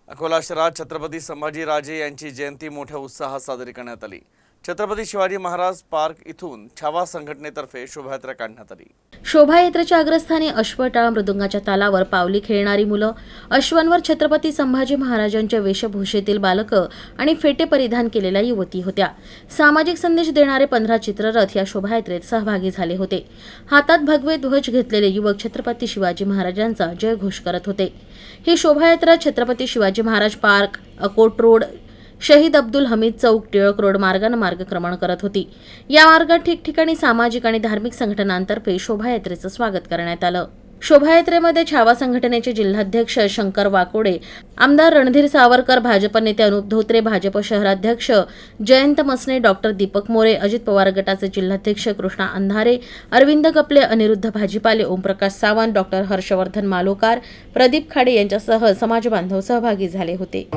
अकोला शहरात छत्रपती संभाजीराजे यांची जयंती मोठ्या उत्साहात साजरी करण्यात आली। छत्रपती शिवाजी महाराज पार्क इथून छावा संघटनेतर्फे शोभायात्रा काढण्यात आली। शोभायात्रेच्या अग्रस्थानी अश्वटाळ मृदुंगाच्या तालावर पावली खेळणारी मुलं, अश्वांवर छत्रपती संभाजी महाराजांच्या वेशभूषेतील बालकं आणि फेटे परिधान केलेल्या युवती होत्या। सामाजिक संदेश देणारे 15 चित्ररथ या शोभायात्रेत सहभागी झाले होते। हातात भगवे ध्वज घेतलेले युवक छत्रपती शिवाजी महाराजांचा जयघोष करत होते। ही शोभायात्रा छत्रपती शिवाजी महाराज पार्क, अकोट रोड, शहीद अब्दुल हमीद चौक, टिळक रोड मार्गाने मार्गक्रमण करत होती। या मार्गात ठिकठिकाणी सामाजिक आणि धार्मिक संघटनांतर्फे शोभायात्रेचं स्वागत करण्यात आलं। शोभायात्रेमध्ये छावा संघटनेचे जिल्हाध्यक्ष शंकर वाकोडे, आमदार रणधीर सावरकर, भाजप नेते अनुप धोत्रे, भाजप शहराध्यक्ष जयंत मसने, डॉक्टर दीपक मोरे, अजित पवार गटाचे जिल्हाध्यक्ष कृष्णा अंधारे, अरविंद कपले, अनिरुद्ध भाजीपाले, ओमप्रकाश सावंत, डॉक्टर हर्षवर्धन मालोकार, प्रदीप खाडे यांच्यासह समाजबांधव सहभागी झाले होते।